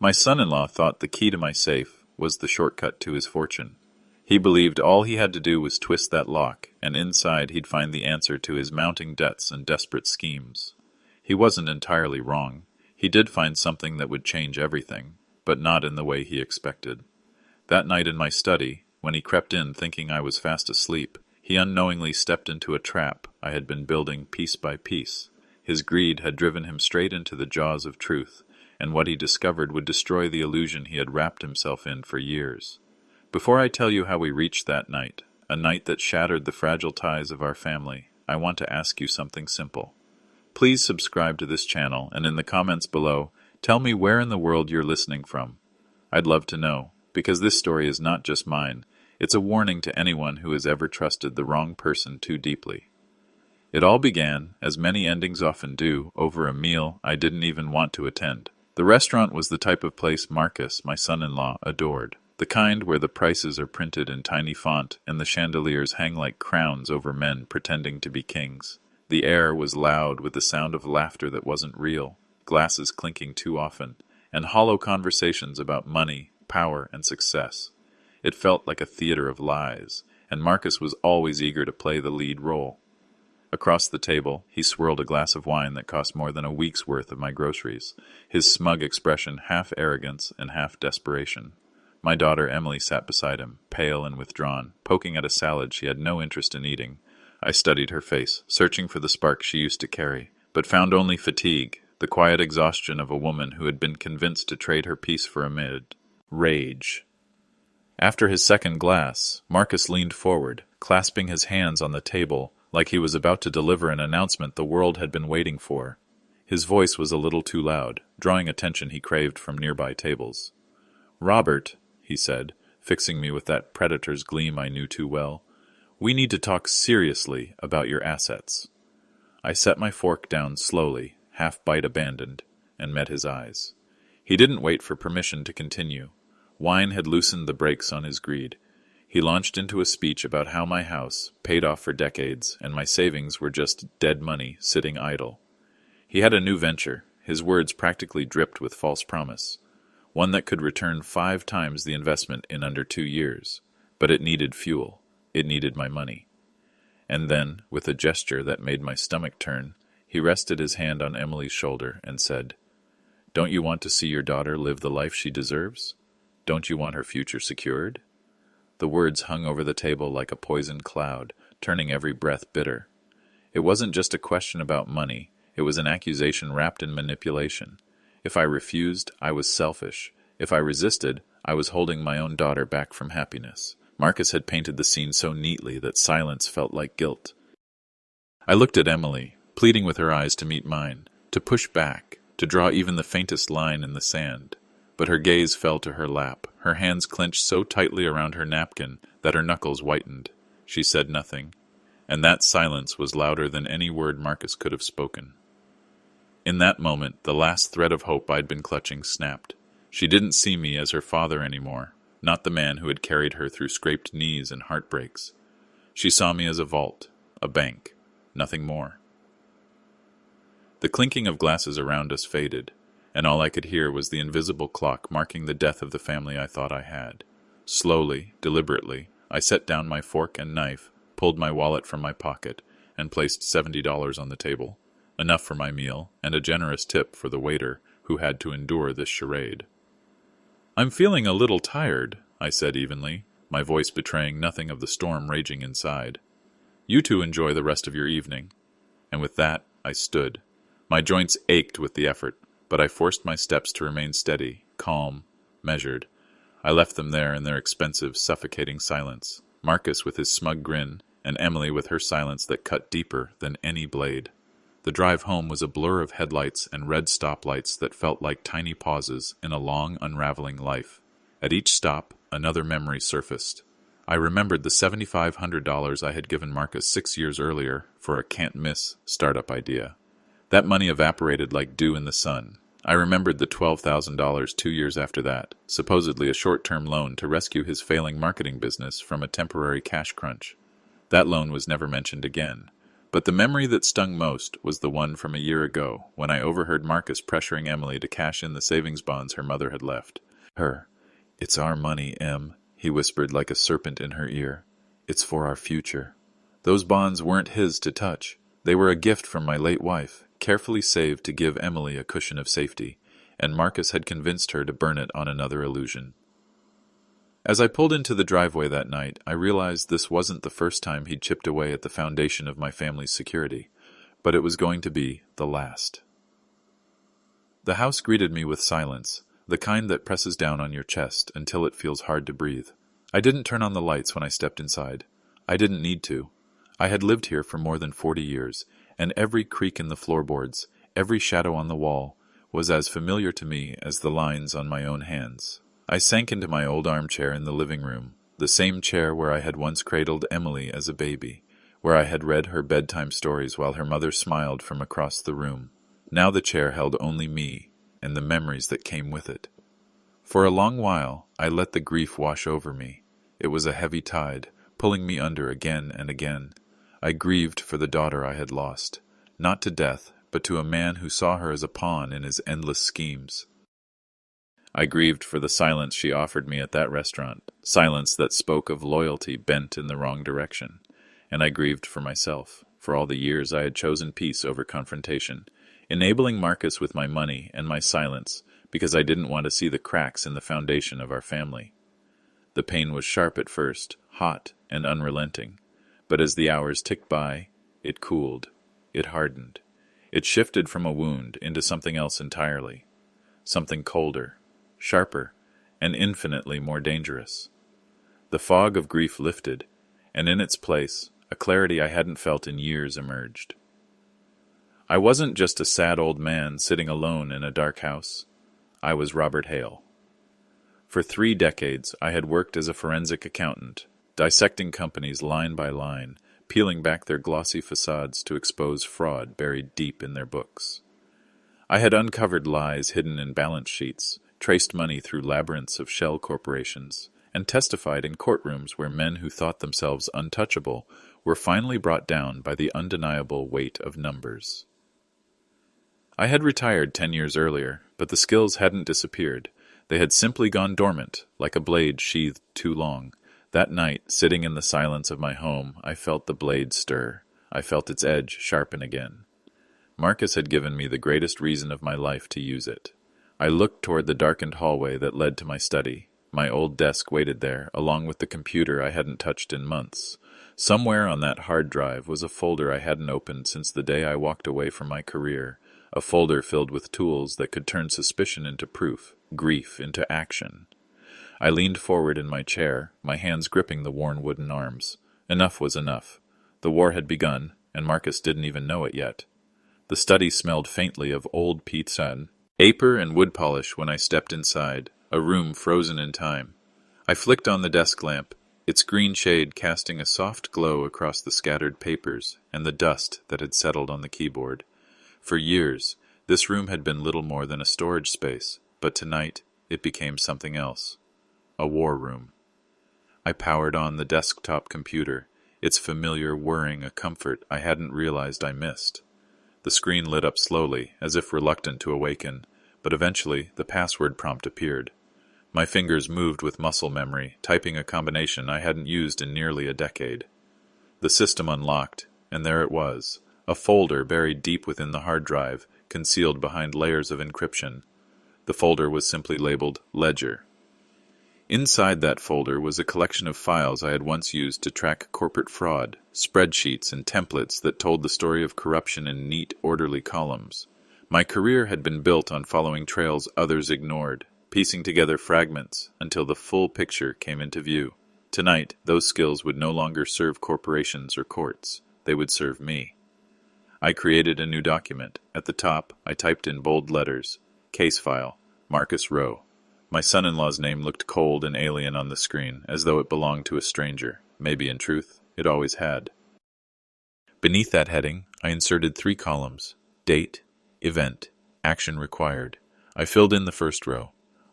My son-in-law thought the key to my safe was the shortcut to his fortune. He believed all he had to do was twist that lock, and inside he'd find the answer to his mounting debts and desperate schemes. He wasn't entirely wrong. He did find something that would change everything, but not in the way he expected. That night in my study, when he crept in thinking I was fast asleep, he unknowingly stepped into a trap I had been building piece by piece. His greed had driven him straight into the jaws of truth, and what he discovered would destroy the illusion he had wrapped himself in for years. Before I tell you how we reached that night, a night that shattered the fragile ties of our family, I want to ask you something simple. Please subscribe to this channel, and in the comments below, tell me where in the world you're listening from. I'd love to know, because this story is not just mine. It's a warning to anyone who has ever trusted the wrong person too deeply. It all began, as many endings often do, over a meal I didn't even want to attend. The restaurant was the type of place Marcus, my son-in-law, adored. The kind where the prices are printed in tiny font and the chandeliers hang like crowns over men pretending to be kings. The air was loud with the sound of laughter that wasn't real, glasses clinking too often, and hollow conversations about money, power, and success. It felt like a theater of lies, and Marcus was always eager to play the lead role. Across the table, he swirled a glass of wine that cost more than a week's worth of my groceries, his smug expression half arrogance and half desperation. My daughter Emily sat beside him, pale and withdrawn, poking at a salad she had no interest in eating. I studied her face, searching for the spark she used to carry, but found only fatigue, the quiet exhaustion of a woman who had been convinced to trade her peace for rage. After his second glass, Marcus leaned forward, clasping his hands on the table like he was about to deliver an announcement the world had been waiting for. His voice was a little too loud, drawing attention he craved from nearby tables. "Robert," he said, fixing me with that predator's gleam I knew too well, "we need to talk seriously about your assets." I set my fork down slowly, half bite abandoned, and met his eyes. He didn't wait for permission to continue. Wine had loosened the brakes on his greed. He launched into a speech about how my house, paid off for decades, and my savings were just dead money sitting idle. He had a new venture. His words practically dripped with false promise. One that could return 5 times the investment in under 2 years. But it needed fuel. It needed my money. And then, with a gesture that made my stomach turn, he rested his hand on Emily's shoulder and said, "Don't you want to see your daughter live the life she deserves? Don't you want her future secured?" The words hung over the table like a poisoned cloud, turning every breath bitter. It wasn't just a question about money. It was an accusation wrapped in manipulation. If I refused, I was selfish. If I resisted, I was holding my own daughter back from happiness. Marcus had painted the scene so neatly that silence felt like guilt. I looked at Emily, pleading with her eyes to meet mine, to push back, to draw even the faintest line in the sand. But her gaze fell to her lap, her hands clenched so tightly around her napkin that her knuckles whitened. She said nothing, and that silence was louder than any word Marcus could have spoken. In that moment, the last thread of hope I'd been clutching snapped. She didn't see me as her father anymore, not the man who had carried her through scraped knees and heartbreaks. She saw me as a vault, a bank, nothing more. The clinking of glasses around us faded, and all I could hear was the invisible clock marking the death of the family I thought I had. Slowly, deliberately, I set down my fork and knife, pulled my wallet from my pocket, and placed $70 on the table, enough for my meal and a generous tip for the waiter who had to endure this charade. "I'm feeling a little tired," I said evenly, my voice betraying nothing of the storm raging inside. "You two enjoy the rest of your evening." And with that, I stood. My joints ached with the effort, but I forced my steps to remain steady, calm, measured. I left them there in their expensive, suffocating silence, Marcus with his smug grin, and Emily with her silence that cut deeper than any blade. The drive home was a blur of headlights and red stoplights that felt like tiny pauses in a long, unraveling life. At each stop, another memory surfaced. I remembered the $7,500 I had given Marcus 6 years earlier for a can't-miss startup idea. That money evaporated like dew in the sun. I remembered the $12,000 2 years after that, supposedly a short-term loan to rescue his failing marketing business from a temporary cash crunch. That loan was never mentioned again, But the memory that stung most was the one from a year ago, when I overheard Marcus pressuring Emily to cash in the savings bonds her mother had left her. "It's our money, Em," he whispered like a serpent in her ear. "It's for our future." Those bonds weren't his to touch. They were a gift from my late wife, carefully saved to give Emily a cushion of safety, and Marcus had convinced her to burn it on another illusion. As I pulled into the driveway that night, I realized this wasn't the first time he'd chipped away at the foundation of my family's security, but it was going to be the last. The house greeted me with silence, the kind that presses down on your chest until it feels hard to breathe. I didn't turn on the lights when I stepped inside. I didn't need to. I had lived here for more than 40 years, and every creak in the floorboards, every shadow on the wall, was as familiar to me as the lines on my own hands. I sank into my old armchair in the living room, the same chair where I had once cradled Emily as a baby, where I had read her bedtime stories while her mother smiled from across the room. Now the chair held only me, and the memories that came with it. For a long while, I let the grief wash over me. It was a heavy tide, pulling me under again and again. I grieved for the daughter I had lost, not to death, but to a man who saw her as a pawn in his endless schemes. I grieved for the silence she offered me at that restaurant, silence that spoke of loyalty bent in the wrong direction. And I grieved for myself, for all the years I had chosen peace over confrontation, enabling Marcus with my money and my silence, because I didn't want to see the cracks in the foundation of our family. The pain was sharp at first, hot and unrelenting, but as the hours ticked by, it cooled, it hardened. It shifted from a wound into something else entirely, something colder, sharper, and infinitely more dangerous. The fog of grief lifted, and in its place, a clarity I hadn't felt in years emerged. I wasn't just a sad old man sitting alone in a dark house. I was Robert Hale. For 3 decades, I had worked as a forensic accountant, dissecting companies line by line, peeling back their glossy facades to expose fraud buried deep in their books. I had uncovered lies hidden in balance sheets, traced money through labyrinths of shell corporations, and testified in courtrooms where men who thought themselves untouchable were finally brought down by the undeniable weight of numbers. I had retired 10 years earlier, but the skills hadn't disappeared. They had simply gone dormant, like a blade sheathed too long. That night, sitting in the silence of my home, I felt the blade stir. I felt its edge sharpen again. Marcus had given me the greatest reason of my life to use it. I looked toward the darkened hallway that led to my study. My old desk waited there, along with the computer I hadn't touched in months. Somewhere on that hard drive was a folder I hadn't opened since the day I walked away from my career, a folder filled with tools that could turn suspicion into proof, grief into action. I leaned forward in my chair, my hands gripping the worn wooden arms. Enough was enough. The war had begun, and Marcus didn't even know it yet. The study smelled faintly of old peat-satin, paper and wood polish when I stepped inside, a room frozen in time. I flicked on the desk lamp, its green shade casting a soft glow across the scattered papers and the dust that had settled on the keyboard. For years, this room had been little more than a storage space, but tonight it became something else. A war room. I powered on the desktop computer, its familiar whirring a comfort I hadn't realized I missed. The screen lit up slowly, as if reluctant to awaken, but eventually the password prompt appeared. My fingers moved with muscle memory, typing a combination I hadn't used in nearly a decade. The system unlocked, and there it was, a folder buried deep within the hard drive, concealed behind layers of encryption. The folder was simply labeled Ledger. Inside that folder was a collection of files I had once used to track corporate fraud, spreadsheets and templates that told the story of corruption in neat, orderly columns. My career had been built on following trails others ignored, piecing together fragments until the full picture came into view. Tonight, those skills would no longer serve corporations or courts. They would serve me. I created a new document. At the top, I typed in bold letters, Case File, Marcus Rowe. My son-in-law's name looked cold and alien on the screen, as though it belonged to a stranger. Maybe, in truth, it always had. Beneath that heading, I inserted 3 columns: Date, Event, Action Required. I filled in the first row.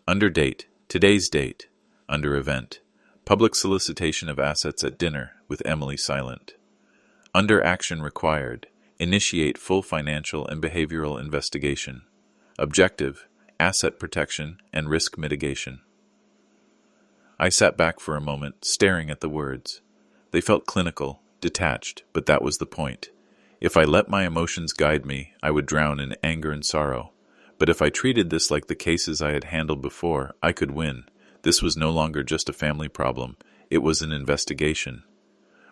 Under Date, today's date. Under Event, Public Solicitation of Assets at Dinner with Emily Silent. Under action required, initiate full financial and behavioral investigation. Objective, asset protection and risk mitigation. I sat back for a moment, staring at the words. They felt clinical, detached, but that was the point. If I let my emotions guide me, I would drown in anger and sorrow. But if I treated this like the cases I had handled before, I could win. This was no longer just a family problem. It was an investigation.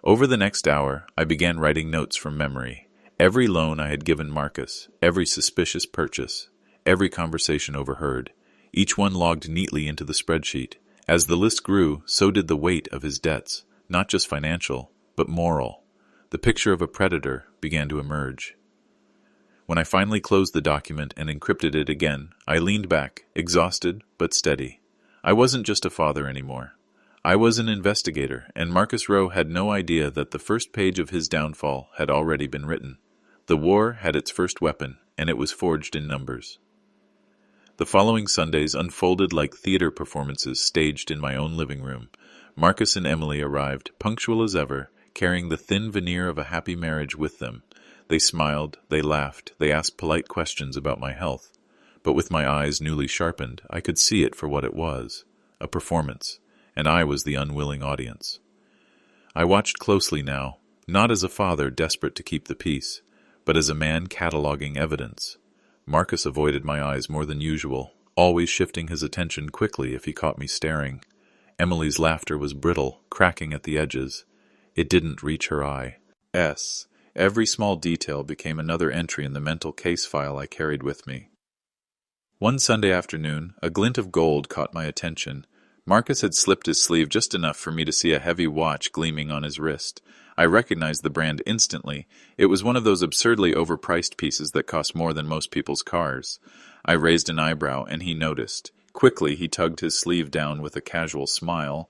Over the next hour, I began writing notes from memory. Every loan I had given Marcus, every suspicious purchase, every conversation overheard, each one logged neatly into the spreadsheet. As the list grew, so did the weight of his debts, not just financial, but moral. The picture of a predator began to emerge. When I finally closed the document and encrypted it again, I leaned back, exhausted but steady. I wasn't just a father anymore. I was an investigator, and Marcus Rowe had no idea that the first page of his downfall had already been written. The war had its first weapon, and it was forged in numbers. The following Sundays unfolded like theater performances staged in my own living room. Marcus and Emily arrived, punctual as ever, carrying the thin veneer of a happy marriage with them. They smiled, they laughed, they asked polite questions about my health. But with my eyes newly sharpened, I could see it for what it was, a performance, and I was the unwilling audience. I watched closely now, not as a father desperate to keep the peace, but as a man cataloging evidence. Marcus avoided my eyes more than usual, always shifting his attention quickly if he caught me staring. Emily's laughter was brittle, cracking at the edges. It didn't reach her eye. Every small detail became another entry in the mental case file I carried with me. One Sunday afternoon, a glint of gold caught my attention. Marcus had slipped his sleeve just enough for me to see a heavy watch gleaming on his wrist. I recognized the brand instantly. It was one of those absurdly overpriced pieces that cost more than most people's cars. I raised an eyebrow, and he noticed. Quickly, he tugged his sleeve down with a casual smile.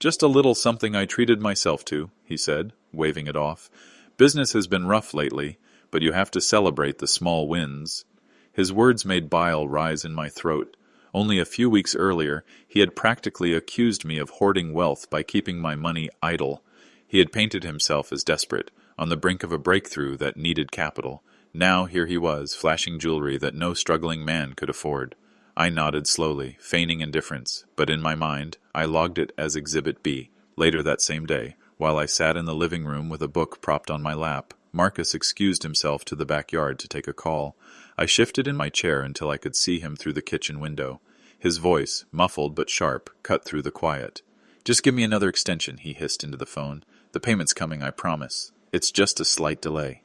"Just a little something I treated myself to," he said, waving it off. "Business has been rough lately, but you have to celebrate the small wins." His words made bile rise in my throat. Only a few weeks earlier, he had practically accused me of hoarding wealth by keeping my money idle. He had painted himself as desperate, on the brink of a breakthrough that needed capital. Now here he was, flashing jewelry that no struggling man could afford. I nodded slowly, feigning indifference, but in my mind, I logged it as Exhibit B. Later that same day, while I sat in the living room with a book propped on my lap, Marcus excused himself to the backyard to take a call. I shifted in my chair until I could see him through the kitchen window. His voice, muffled but sharp, cut through the quiet. "Just give me another extension," he hissed into the phone. "The payment's coming, I promise. It's just a slight delay."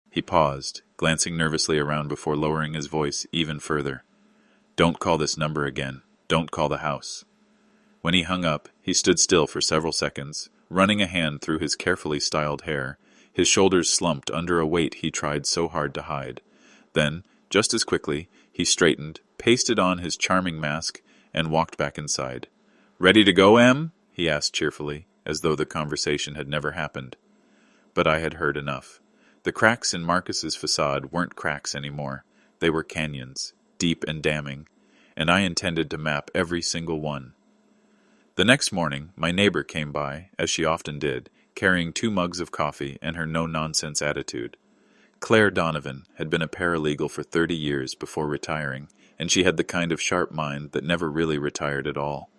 He paused, glancing nervously around before lowering his voice even further. "Don't call this number again. Don't call the house." When he hung up, he stood still for several seconds, running a hand through his carefully styled hair. His shoulders slumped under a weight he tried so hard to hide. Then, just as quickly, he straightened, pasted on his charming mask, and walked back inside. "Ready to go, Em?" he asked cheerfully, as though the conversation had never happened. But I had heard enough. The cracks in Marcus's facade weren't cracks anymore. They were canyons, deep and damning, and I intended to map every single one. The next morning, my neighbor came by, as she often did, carrying 2 mugs of coffee and her no-nonsense attitude. Claire Donovan had been a paralegal for 30 years before retiring, and she had the kind of sharp mind that never really retired at all.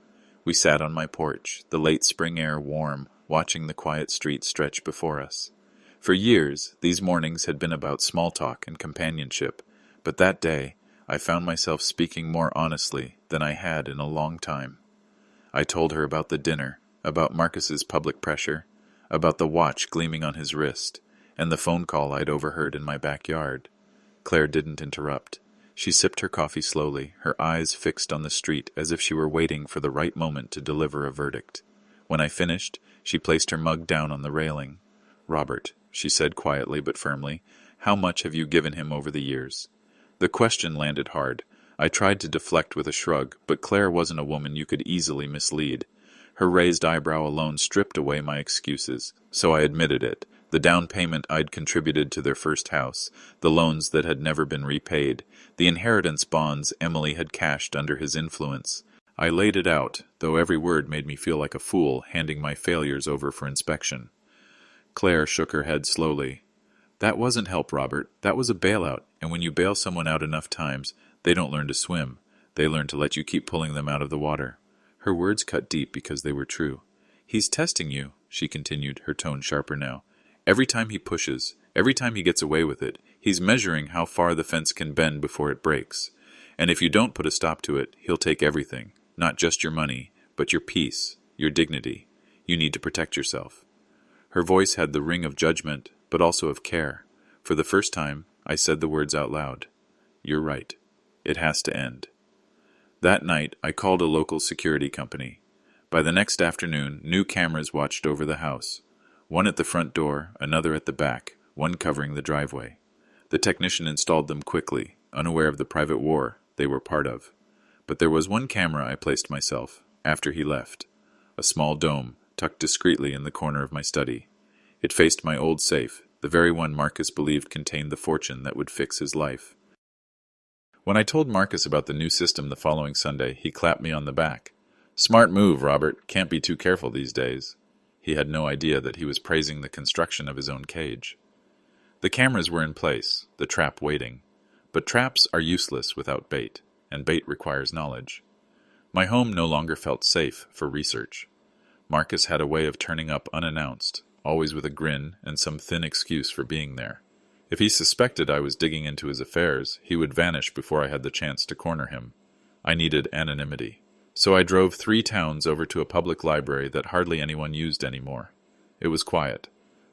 We sat on my porch, the late spring air warm, watching the quiet street stretch before us. For years, these mornings had been about small talk and companionship, but that day, I found myself speaking more honestly than I had in a long time. I told her about the dinner, about Marcus's public pressure, about the watch gleaming on his wrist, and the phone call I'd overheard in my backyard. Claire didn't interrupt. She sipped her coffee slowly, her eyes fixed on the street as if she were waiting for the right moment to deliver a verdict. When I finished, she placed her mug down on the railing. "Robert," she said quietly but firmly, "how much have you given him over the years?" The question landed hard. I tried to deflect with a shrug, but Claire wasn't a woman you could easily mislead. Her raised eyebrow alone stripped away my excuses, so I admitted it. The down payment I'd contributed to their first house, the loans that had never been repaid, the inheritance bonds Emily had cashed under his influence. I laid it out, though every word made me feel like a fool handing my failures over for inspection. Claire shook her head slowly. That wasn't help, Robert. That was a bailout, and when you bail someone out enough times, they don't learn to swim. They learn to let you keep pulling them out of the water. Her words cut deep because they were true. He's testing you, she continued, her tone sharper now. Every time he pushes, every time he gets away with it, he's measuring how far the fence can bend before it breaks. And if you don't put a stop to it, he'll take everything. Not just your money, but your peace, your dignity. You need to protect yourself. Her voice had the ring of judgment, but also of care. For the first time, I said the words out loud. You're right. It has to end. That night, I called a local security company. By the next afternoon, new cameras watched over the house. One at the front door, another at the back, one covering the driveway. The technician installed them quickly, unaware of the private war they were part of. But there was one camera I placed myself, after he left. A small dome, tucked discreetly in the corner of my study. It faced my old safe, the very one Marcus believed contained the fortune that would fix his life. When I told Marcus about the new system the following Sunday, he clapped me on the back. Smart move, Robert. Can't be too careful these days. He had no idea that he was praising the construction of his own cage. The cameras were in place, the trap waiting. But traps are useless without bait, and bait requires knowledge. My home no longer felt safe for research. Marcus had a way of turning up unannounced, always with a grin and some thin excuse for being there. If he suspected I was digging into his affairs, he would vanish before I had the chance to corner him. I needed anonymity. So I drove 3 towns over to a public library that hardly anyone used anymore. It was quiet.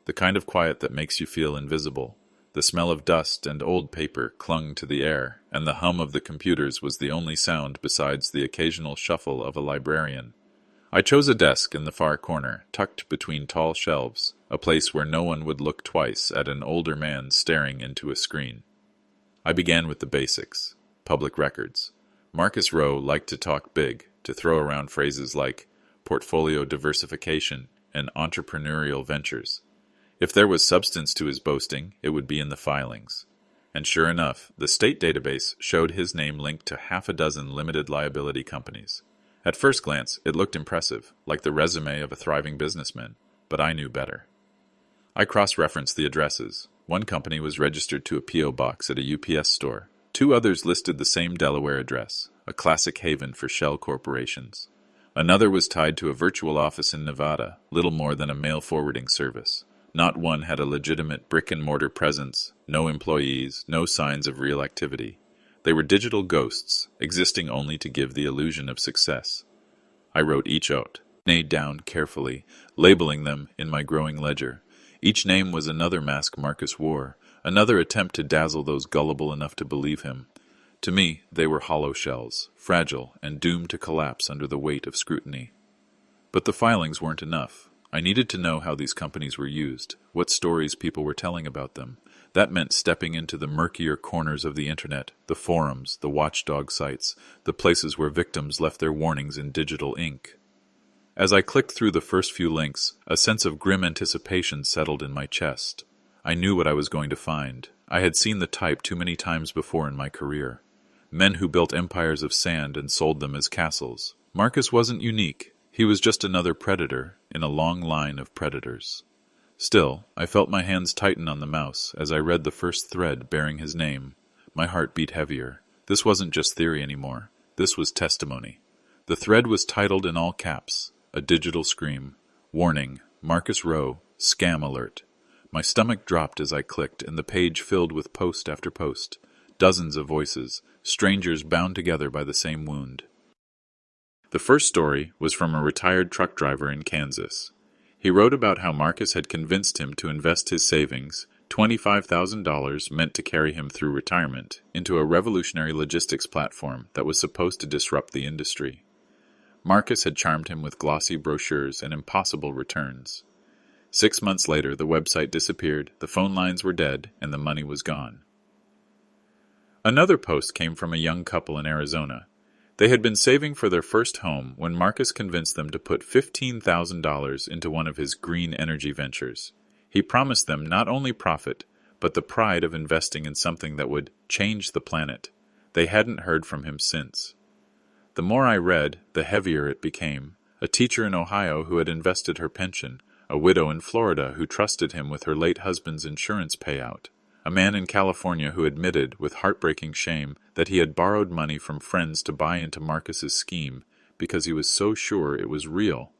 The kind of quiet that makes you feel invisible. The smell of dust and old paper clung to the air, and the hum of the computers was the only sound besides the occasional shuffle of a librarian. I chose a desk in the far corner, tucked between tall shelves, a place where no one would look twice at an older man staring into a screen. I began with the basics. Public records. Marcus Rowe liked to talk big, to throw around phrases like portfolio diversification and entrepreneurial ventures. If there was substance to his boasting, it would be in the filings. And sure enough, the state database showed his name linked to 6 limited liability companies. At first glance, it looked impressive, like the resume of a thriving businessman, but I knew better. I cross-referenced the addresses. One company was registered to a P.O. box at a UPS store. 2 others listed the same Delaware address, a classic haven for shell corporations. Another was tied to a virtual office in Nevada, little more than a mail forwarding service. Not one had a legitimate brick-and-mortar presence, no employees, no signs of real activity. They were digital ghosts, existing only to give the illusion of success. I wrote each out, nailed down carefully, labeling them in my growing ledger. Each name was another mask Marcus wore, another attempt to dazzle those gullible enough to believe him. To me, they were hollow shells, fragile and doomed to collapse under the weight of scrutiny. But the filings weren't enough. I needed to know how these companies were used, what stories people were telling about them. That meant stepping into the murkier corners of the internet, the forums, the watchdog sites, the places where victims left their warnings in digital ink. As I clicked through the first few links, a sense of grim anticipation settled in my chest. I knew what I was going to find. I had seen the type too many times before in my career. Men who built empires of sand and sold them as castles. Marcus wasn't unique. He was just another predator in a long line of predators. Still, I felt my hands tighten on the mouse as I read the first thread bearing his name. My heart beat heavier. This wasn't just theory anymore. This was testimony. The thread was titled in all caps, a digital scream. Warning, Marcus Rowe, scam alert. My stomach dropped as I clicked, and the page filled with post after post. Dozens of voices, strangers bound together by the same wound. The first story was from a retired truck driver in Kansas. He wrote about how Marcus had convinced him to invest his savings, $25,000 meant to carry him through retirement, into a revolutionary logistics platform that was supposed to disrupt the industry. Marcus had charmed him with glossy brochures and impossible returns. 6 months later, the website disappeared, the phone lines were dead, and the money was gone. Another post came from a young couple in Arizona. They had been saving for their first home when Marcus convinced them to put $15,000 into one of his green energy ventures. He promised them not only profit, but the pride of investing in something that would change the planet. They hadn't heard from him since. The more I read, the heavier it became. A teacher in Ohio who had invested her pension, a widow in Florida who trusted him with her late husband's insurance payout, a man in California who admitted, with heartbreaking shame, that he had borrowed money from friends to buy into Marcus's scheme because he was so sure it was real.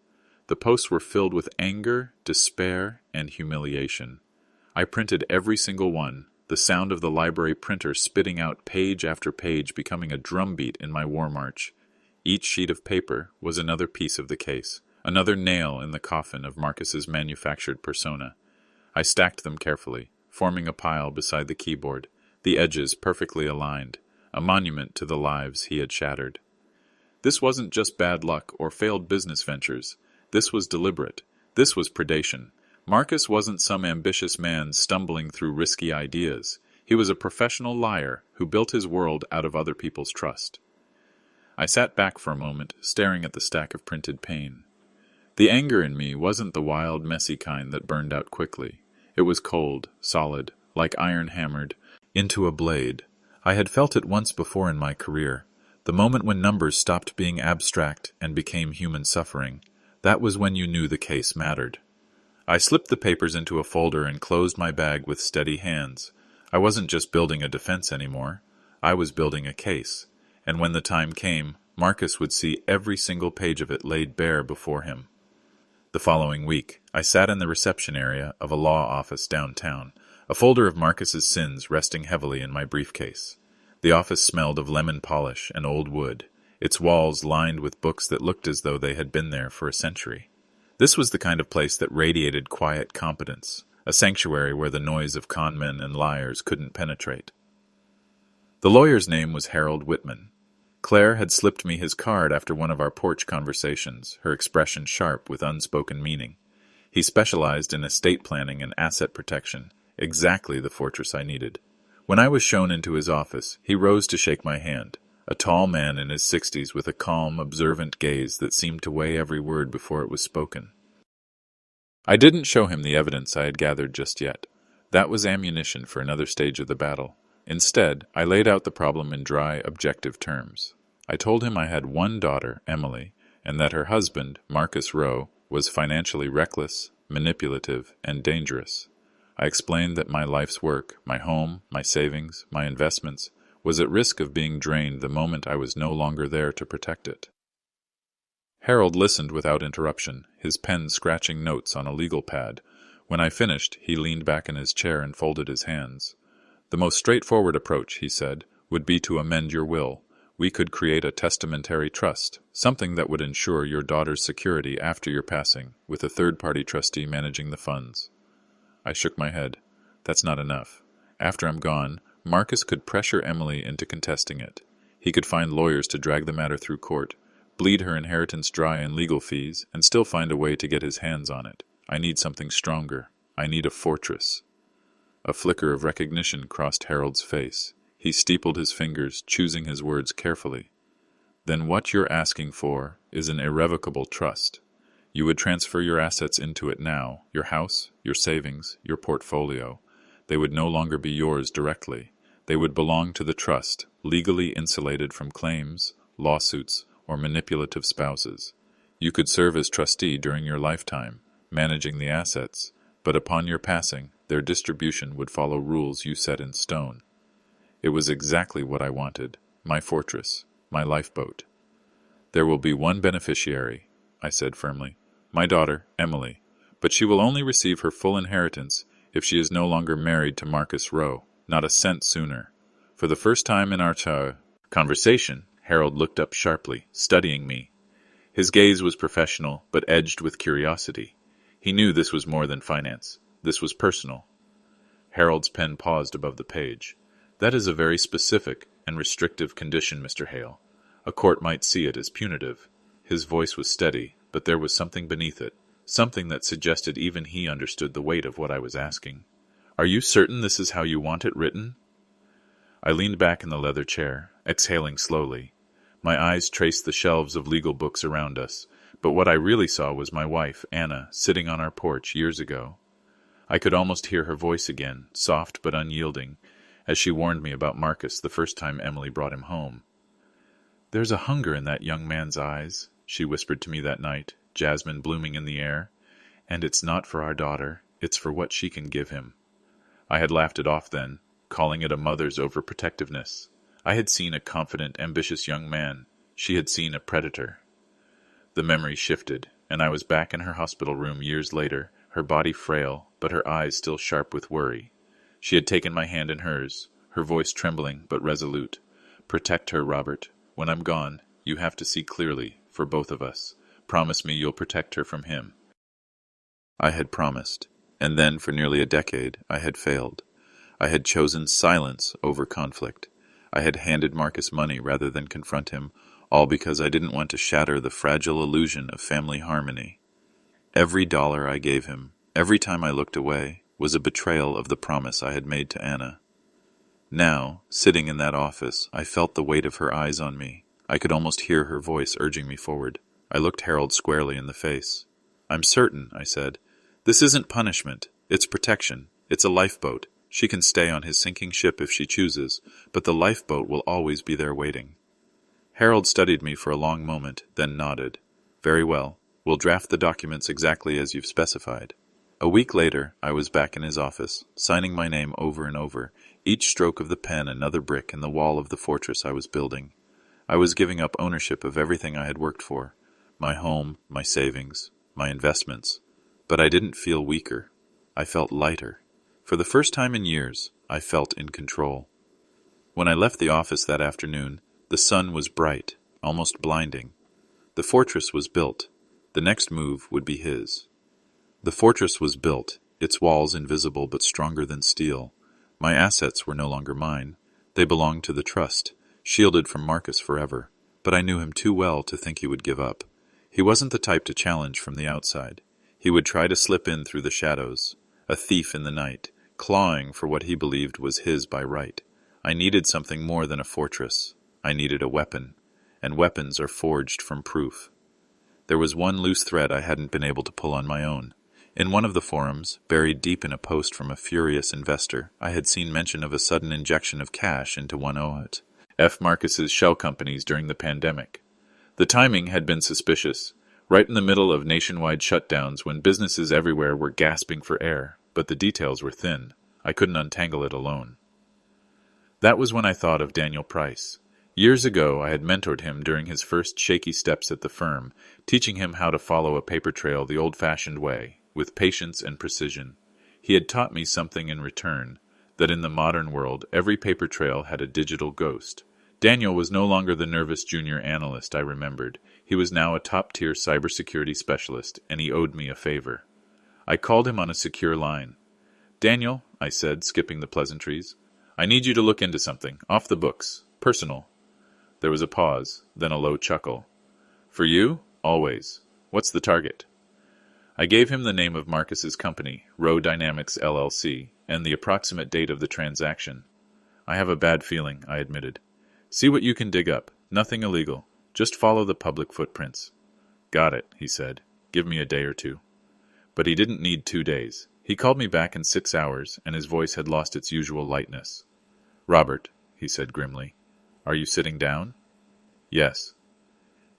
The posts were filled with anger, despair, and humiliation. I printed every single one, the sound of the library printer spitting out page after page becoming a drumbeat in my war march. Each sheet of paper was another piece of the case, another nail in the coffin of Marcus's manufactured persona. I stacked them carefully, forming a pile beside the keyboard, the edges perfectly aligned, a monument to the lives he had shattered. This wasn't just bad luck or failed business ventures. This was deliberate. This was predation. Marcus wasn't some ambitious man stumbling through risky ideas. He was a professional liar who built his world out of other people's trust. I sat back for a moment, staring at the stack of printed pain. The anger in me wasn't the wild, messy kind that burned out quickly. It was cold, solid, like iron hammered into a blade. I had felt it once before in my career, the moment when numbers stopped being abstract and became human suffering. That was when you knew the case mattered. I slipped the papers into a folder and closed my bag with steady hands. I wasn't just building a defense anymore. I was building a case. And when the time came, Marcus would see every single page of it laid bare before him. The following week, I sat in the reception area of a law office downtown, a folder of Marcus's sins resting heavily in my briefcase. The office smelled of lemon polish and old wood, its walls lined with books that looked as though they had been there for a century. This was the kind of place that radiated quiet competence, a sanctuary where the noise of con men and liars couldn't penetrate. The lawyer's name was Harold Whitman. Claire had slipped me his card after one of our porch conversations, her expression sharp with unspoken meaning. He specialized in estate planning and asset protection, exactly the fortress I needed. When I was shown into his office, he rose to shake my hand, a tall man in his 60s with a calm, observant gaze that seemed to weigh every word before it was spoken. I didn't show him the evidence I had gathered just yet. That was ammunition for another stage of the battle. Instead, I laid out the problem in dry, objective terms. I told him I had one daughter, Emily, and that her husband, Marcus Rowe, was financially reckless, manipulative, and dangerous. I explained that my life's work, my home, my savings, my investments, was at risk of being drained the moment I was no longer there to protect it. Harold listened without interruption, his pen scratching notes on a legal pad. When I finished, he leaned back in his chair and folded his hands. "The most straightforward approach," he said, "would be to amend your will. We could create a testamentary trust, something that would ensure your daughter's security after your passing, with a third-party trustee managing the funds." I shook my head. "That's not enough. After I'm gone, Marcus could pressure Emily into contesting it. He could find lawyers to drag the matter through court, bleed her inheritance dry in legal fees, and still find a way to get his hands on it. I need something stronger. I need a fortress." A flicker of recognition crossed Harold's face. He steepled his fingers, choosing his words carefully. "Then what you're asking for is an irrevocable trust. You would transfer your assets into it now, your house, your savings, your portfolio. They would no longer be yours directly. They would belong to the trust, legally insulated from claims, lawsuits, or manipulative spouses. You could serve as trustee during your lifetime, managing the assets, but upon your passing, their distribution would follow rules you set in stone." It was exactly what I wanted, my fortress, my lifeboat. "There will be one beneficiary," I said firmly, "my daughter, Emily, but she will only receive her full inheritance if she is no longer married to Marcus Rowe, not a cent sooner." For the first time in our conversation, Harold looked up sharply, studying me. His gaze was professional, but edged with curiosity. He knew this was more than finance. This was personal. Harold's pen paused above the page. "That is a very specific and restrictive condition, Mr. Hale. A court might see it as punitive." His voice was steady, but there was something beneath it, something that suggested even he understood the weight of what I was asking. "Are you certain this is how you want it written?" I leaned back in the leather chair, exhaling slowly. My eyes traced the shelves of legal books around us, but what I really saw was my wife, Anna, sitting on our porch years ago. I could almost hear her voice again, soft but unyielding, as she warned me about Marcus the first time Emily brought him home. "There's a hunger in that young man's eyes," she whispered to me that night, jasmine blooming in the air. And it's not for our daughter, it's for what she can give him. I had laughed it off then, calling it a mother's overprotectiveness. I had seen a confident, ambitious young man. She had seen a predator. The memory shifted, and I was back in her hospital room years later, her body frail, but her eyes still sharp with worry. She had taken my hand in hers, her voice trembling but resolute. "Protect her, Robert. When I'm gone, you have to see clearly, for both of us. Promise me you'll protect her from him." I had promised, and then for nearly a decade I had failed. I had chosen silence over conflict. I had handed Marcus money rather than confront him, all because I didn't want to shatter the fragile illusion of family harmony. Every dollar I gave him, every time I looked away, was a betrayal of the promise I had made to Anna. Now, sitting in that office, I felt the weight of her eyes on me. I could almost hear her voice urging me forward. I looked Harold squarely in the face. "I'm certain," I said. "This isn't punishment. It's protection. It's a lifeboat. She can stay on his sinking ship if she chooses, but the lifeboat will always be there waiting." Harold studied me for a long moment, then nodded. "Very well. We'll draft the documents exactly as you've specified." A week later, I was back in his office, signing my name over and over, each stroke of the pen another brick in the wall of the fortress I was building. I was giving up ownership of everything I had worked for, my home, my savings, my investments. But I didn't feel weaker. I felt lighter. For the first time in years, I felt in control. When I left the office that afternoon, the sun was bright, almost blinding. The fortress was built. The next move would be his. The fortress was built, its walls invisible but stronger than steel. My assets were no longer mine. They belonged to the trust, shielded from Marcus forever. But I knew him too well to think he would give up. He wasn't the type to challenge from the outside. He would try to slip in through the shadows, a thief in the night, clawing for what he believed was his by right. I needed something more than a fortress. I needed a weapon, and weapons are forged from proof. There was one loose thread I hadn't been able to pull on my own. In one of the forums, buried deep in a post from a furious investor, I had seen mention of a sudden injection of cash into one of F. Marcus's shell companies during the pandemic. The timing had been suspicious, right in the middle of nationwide shutdowns when businesses everywhere were gasping for air, but the details were thin. I couldn't untangle it alone. That was when I thought of Daniel Price. Years ago, I had mentored him during his first shaky steps at the firm, teaching him how to follow a paper trail the old-fashioned way, with patience and precision. He had taught me something in return, that in the modern world, every paper trail had a digital ghost. Daniel was no longer the nervous junior analyst I remembered. He was now a top-tier cybersecurity specialist, and he owed me a favor. I called him on a secure line. "Daniel," I said, skipping the pleasantries, "I need you to look into something, off the books, personal." There was a pause, then a low chuckle. "For you? Always. What's the target?" I gave him the name of Marcus's company, Row Dynamics LLC, and the approximate date of the transaction. "I have a bad feeling," I admitted. "See what you can dig up. Nothing illegal. Just follow the public footprints." "Got it," he said. "Give me a day or two." But he didn't need 2 days. He called me back in 6 hours, and his voice had lost its usual lightness. "Robert," he said grimly, "are you sitting down?" "Yes."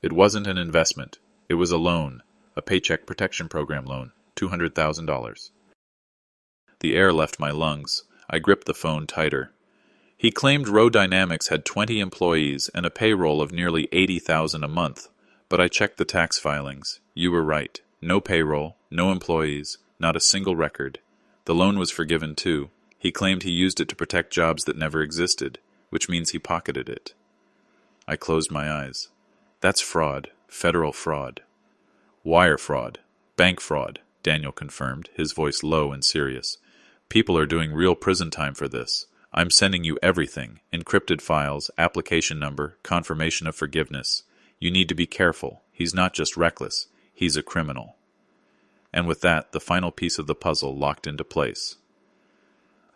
"It wasn't an investment. It was a loan, a Paycheck Protection Program loan, $200,000. The air left my lungs. I gripped the phone tighter. He claimed Row Dynamics had 20 employees and a payroll of nearly $80,000 a month. But I checked the tax filings. You were right. No payroll, no employees, not a single record. The loan was forgiven too. He claimed he used it to protect jobs that never existed, which means he pocketed it. I closed my eyes. That's fraud, federal fraud. "Wire fraud, bank fraud," Daniel confirmed, his voice low and serious. "People are doing real prison time for this. I'm sending you everything, encrypted files, application number, confirmation of forgiveness. You need to be careful. He's not just reckless. He's a criminal." And with that, the final piece of the puzzle locked into place.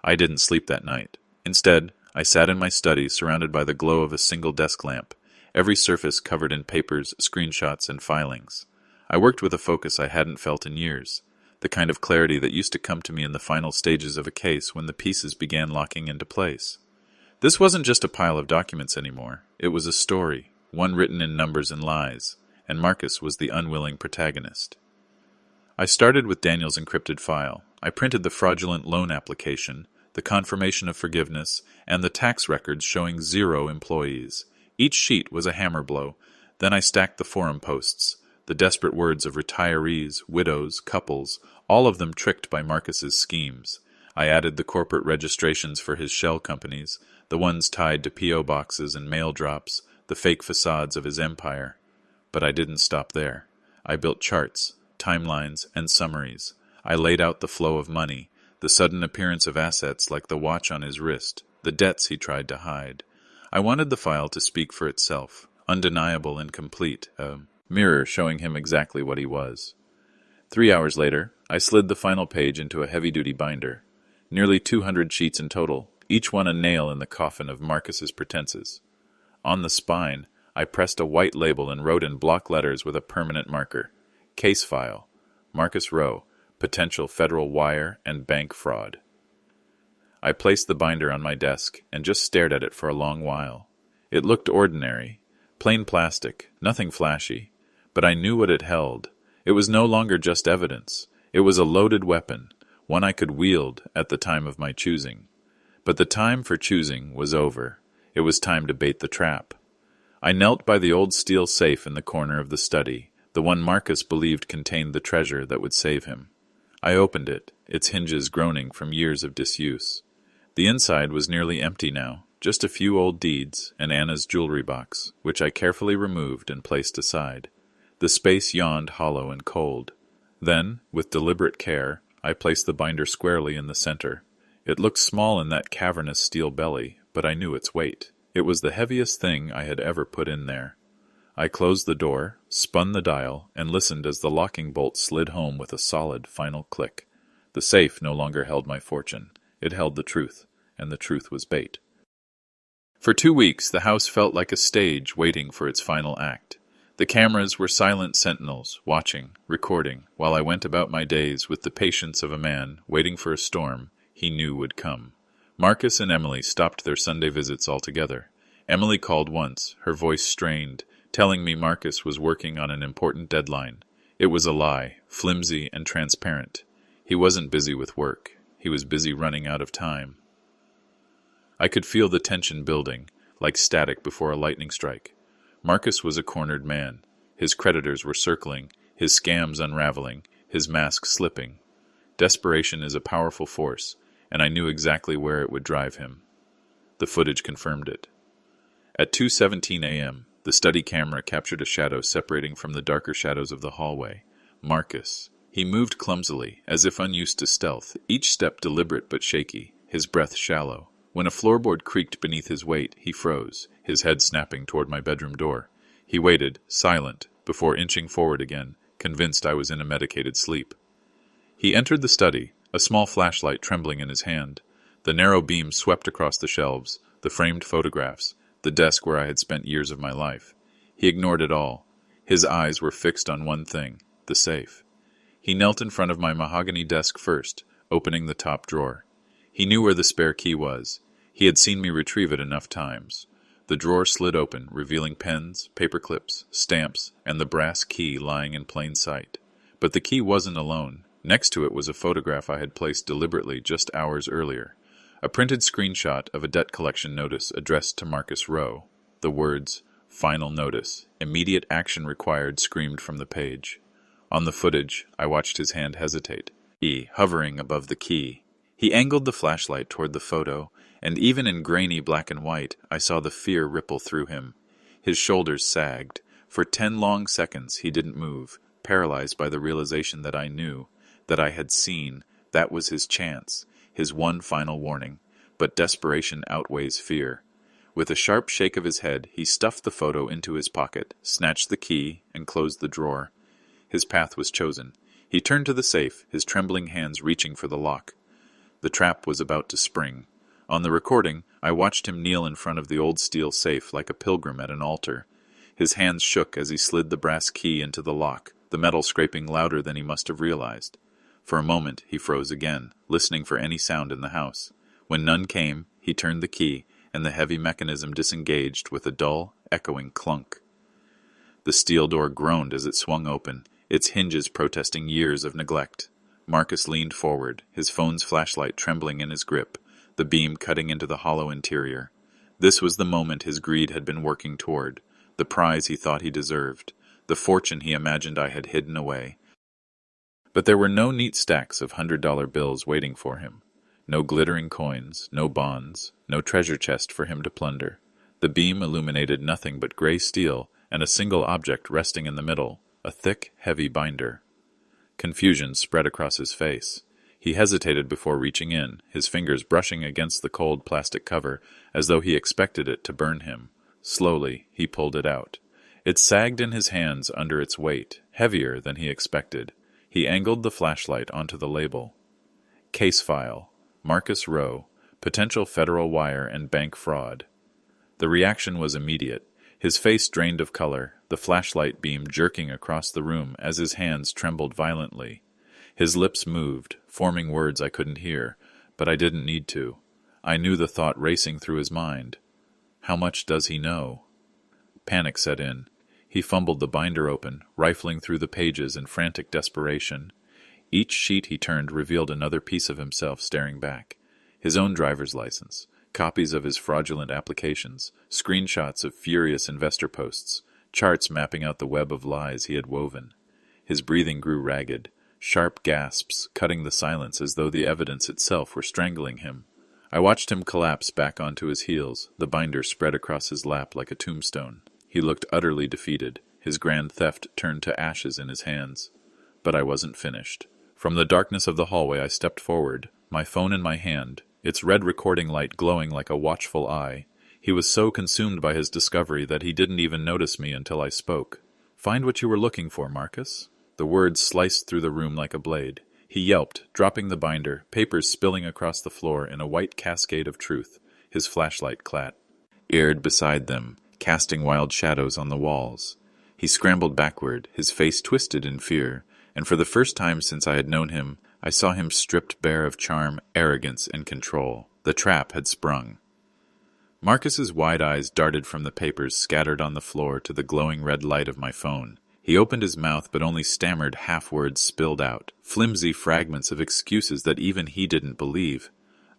I didn't sleep that night. Instead, I sat in my study surrounded by the glow of a single desk lamp, every surface covered in papers, screenshots, and filings. I worked with a focus I hadn't felt in years, the kind of clarity that used to come to me in the final stages of a case when the pieces began locking into place. This wasn't just a pile of documents anymore. It was a story, one written in numbers and lies, and Marcus was the unwilling protagonist. I started with Daniel's encrypted file. I printed the fraudulent loan application, the confirmation of forgiveness, and the tax records showing 0 employees. Each sheet was a hammer blow. Then I stacked the forum posts, the desperate words of retirees, widows, couples, all of them tricked by Marcus's schemes. I added the corporate registrations for his shell companies, the ones tied to P.O. boxes and mail drops, the fake facades of his empire. But I didn't stop there. I built charts, timelines, and summaries. I laid out the flow of money, the sudden appearance of assets like the watch on his wrist, the debts he tried to hide. I wanted the file to speak for itself, undeniable and complete, a mirror showing him exactly what he was. 3 hours later, I slid the final page into a heavy-duty binder. Nearly 200 sheets in total, each one a nail in the coffin of Marcus's pretenses. On the spine, I pressed a white label and wrote in block letters with a permanent marker, Case File, Marcus Rowe, Potential Federal Wire and Bank Fraud. I placed the binder on my desk and just stared at it for a long while. It looked ordinary, plain plastic, nothing flashy, but I knew what it held. It was no longer just evidence. It was a loaded weapon, one I could wield at the time of my choosing. But the time for choosing was over. It was time to bait the trap. I knelt by the old steel safe in the corner of the study, the one Marcus believed contained the treasure that would save him. I opened it, its hinges groaning from years of disuse. The inside was nearly empty now, just a few old deeds and Anna's jewelry box, which I carefully removed and placed aside. The space yawned hollow and cold. Then, with deliberate care, I placed the binder squarely in the center. It looked small in that cavernous steel belly, but I knew its weight. It was the heaviest thing I had ever put in there. I closed the door, spun the dial, and listened as the locking bolt slid home with a solid final click. The safe no longer held my fortune. It held the truth, and the truth was bait. For 2 weeks, the house felt like a stage waiting for its final act. The cameras were silent sentinels, watching, recording, while I went about my days with the patience of a man waiting for a storm he knew would come. Marcus and Emily stopped their Sunday visits altogether. Emily called once, her voice strained, telling me Marcus was working on an important deadline. It was a lie, flimsy and transparent. He wasn't busy with work. He was busy running out of time. I could feel the tension building, like static before a lightning strike. Marcus was a cornered man. His creditors were circling, his scams unraveling, his mask slipping. Desperation is a powerful force, and I knew exactly where it would drive him. The footage confirmed it. At 2:17 a.m., the study camera captured a shadow separating from the darker shadows of the hallway. Marcus. He moved clumsily, as if unused to stealth, each step deliberate but shaky, his breath shallow. When a floorboard creaked beneath his weight, he froze, his head snapping toward my bedroom door. He waited, silent, before inching forward again, convinced I was in a medicated sleep. He entered the study, a small flashlight trembling in his hand. The narrow beam swept across the shelves, the framed photographs, the desk where I had spent years of my life. He ignored it all. His eyes were fixed on one thing, the safe. He knelt in front of my mahogany desk first, opening the top drawer. He knew where the spare key was. He had seen me retrieve it enough times. The drawer slid open, revealing pens, paper clips, stamps, and the brass key lying in plain sight. But the key wasn't alone. Next to it was a photograph I had placed deliberately just hours earlier. A printed screenshot of a debt collection notice addressed to Marcus Rowe. The words, "Final Notice, Immediate Action Required," screamed from the page. On the footage, I watched his hand hesitate, hovering above the key. He angled the flashlight toward the photo, and even in grainy black and white, I saw the fear ripple through him. His shoulders sagged. For 10 long seconds, he didn't move, paralyzed by the realization that I knew, that I had seen, that was his chance, his one final warning. But desperation outweighs fear. With a sharp shake of his head, he stuffed the photo into his pocket, snatched the key, and closed the drawer. His path was chosen. He turned to the safe, his trembling hands reaching for the lock. The trap was about to spring. On the recording, I watched him kneel in front of the old steel safe like a pilgrim at an altar. His hands shook as he slid the brass key into the lock, the metal scraping louder than he must have realized. For a moment, he froze again, listening for any sound in the house. When none came, he turned the key, and the heavy mechanism disengaged with a dull, echoing clunk. The steel door groaned as it swung open, its hinges protesting years of neglect. Marcus leaned forward, his phone's flashlight trembling in his grip, the beam cutting into the hollow interior. This was the moment his greed had been working toward, the prize he thought he deserved, the fortune he imagined I had hidden away. But there were no neat stacks of $100 bills waiting for him. No glittering coins, no bonds, no treasure chest for him to plunder. The beam illuminated nothing but gray steel and a single object resting in the middle, a thick, heavy binder. Confusion spread across his face. He hesitated before reaching in, his fingers brushing against the cold plastic cover as though he expected it to burn him. Slowly, he pulled it out. It sagged in his hands under its weight, heavier than he expected. He angled the flashlight onto the label. Case file. Marcus Rowe. Potential federal wire and bank fraud. The reaction was immediate. His face drained of color, the flashlight beam jerking across the room as his hands trembled violently. His lips moved, forming words I couldn't hear, but I didn't need to. I knew the thought racing through his mind. How much does he know? Panic set in. He fumbled the binder open, rifling through the pages in frantic desperation. Each sheet he turned revealed another piece of himself staring back. His own driver's license, copies of his fraudulent applications, screenshots of furious investor posts, charts mapping out the web of lies he had woven. His breathing grew ragged, sharp gasps cutting the silence as though the evidence itself were strangling him. I watched him collapse back onto his heels, the binder spread across his lap like a tombstone. He looked utterly defeated, his grand theft turned to ashes in his hands. But I wasn't finished. From the darkness of the hallway I stepped forward, my phone in my hand, its red recording light glowing like a watchful eye. He was so consumed by his discovery that he didn't even notice me until I spoke. "Find what you were looking for, Marcus." The words sliced through the room like a blade. He yelped, dropping the binder, papers spilling across the floor in a white cascade of truth. His flashlight clattered beside them, casting wild shadows on the walls. He scrambled backward, his face twisted in fear, and for the first time since I had known him, I saw him stripped bare of charm, arrogance, and control. The trap had sprung. Marcus's wide eyes darted from the papers scattered on the floor to the glowing red light of my phone. He opened his mouth but only stammered half-words spilled out, flimsy fragments of excuses that even he didn't believe.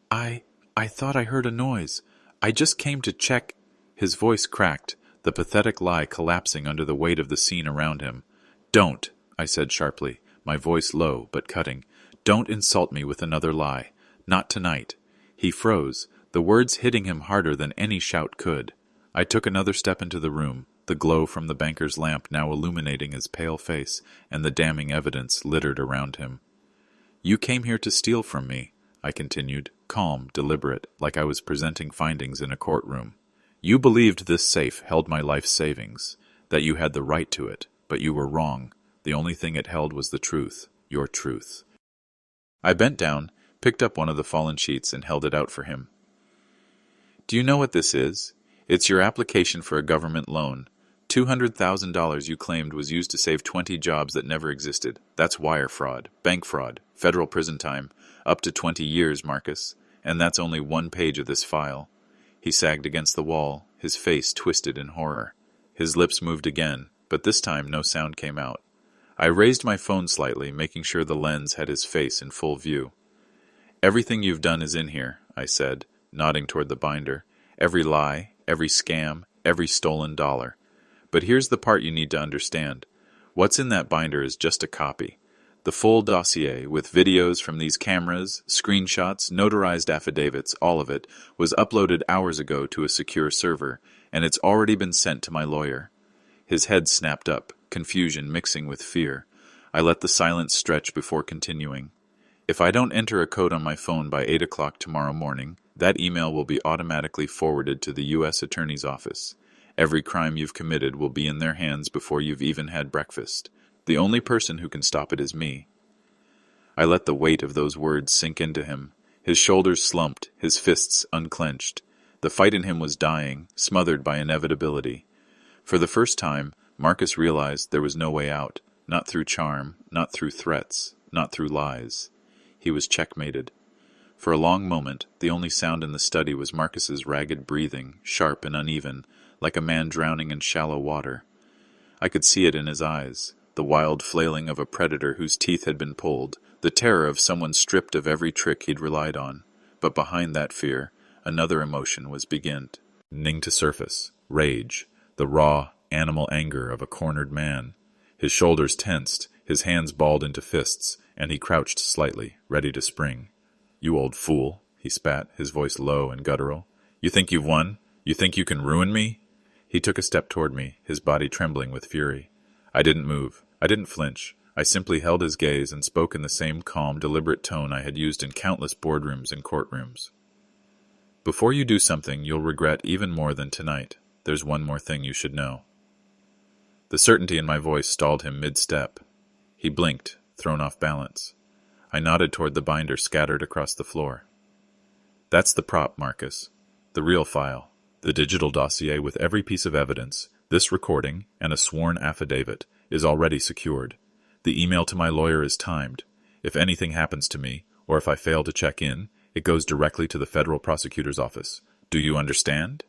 I thought I heard a noise. I just came to check." His voice cracked, the pathetic lie collapsing under the weight of the scene around him. "Don't," I said sharply, my voice low but cutting. "Don't insult me with another lie. Not tonight." He froze, the words hitting him harder than any shout could. I took another step into the room, the glow from the banker's lamp now illuminating his pale face and the damning evidence littered around him. "You came here to steal from me," I continued, calm, deliberate, like I was presenting findings in a courtroom. "You believed this safe held my life savings, that you had the right to it, but you were wrong. The only thing it held was the truth, your truth." I bent down, picked up one of the fallen sheets and held it out for him. "Do you know what this is? It's your application for a government loan. $200,000 you claimed was used to save 20 jobs that never existed. That's wire fraud, bank fraud, federal prison time, up to 20 years, Marcus. And that's only one page of this file." He sagged against the wall, his face twisted in horror. His lips moved again, but this time no sound came out. I raised my phone slightly, making sure the lens had his face in full view. "Everything you've done is in here," I said, nodding toward the binder. "Every lie, every scam, every stolen dollar. But here's the part you need to understand. What's in that binder is just a copy. The full dossier, with videos from these cameras, screenshots, notarized affidavits, all of it, was uploaded hours ago to a secure server, and it's already been sent to my lawyer." His head snapped up, confusion mixing with fear. I let the silence stretch before continuing. "If I don't enter a code on my phone by 8 o'clock tomorrow morning, that email will be automatically forwarded to the U.S. Attorney's Office. Every crime you've committed will be in their hands before you've even had breakfast. The only person who can stop it is me." I let the weight of those words sink into him. His shoulders slumped, his fists unclenched. The fight in him was dying, smothered by inevitability. For the first time, Marcus realized there was no way out, not through charm, not through threats, not through lies. He was checkmated. For a long moment, the only sound in the study was Marcus's ragged breathing, sharp and uneven, like a man drowning in shallow water. I could see it in his eyes, the wild flailing of a predator whose teeth had been pulled, the terror of someone stripped of every trick he'd relied on. But behind that fear, another emotion was beginning to surface. Rage, the raw, animal anger of a cornered man. His shoulders tensed, his hands balled into fists, and he crouched slightly, ready to spring. "You old fool," he spat, his voice low and guttural. "You think you've won? You think you can ruin me?" He took a step toward me, his body trembling with fury. I didn't move. I didn't flinch. I simply held his gaze and spoke in the same calm, deliberate tone I had used in countless boardrooms and courtrooms. "Before you do something you'll regret even more than tonight, there's one more thing you should know." The certainty in my voice stalled him mid-step. He blinked, thrown off balance. I nodded toward the binder scattered across the floor. "That's the prop, Marcus. The real file. The digital dossier with every piece of evidence, this recording, and a sworn affidavit, is already secured. The email to my lawyer is timed. If anything happens to me, or if I fail to check in, it goes directly to the federal prosecutor's office. Do you understand?"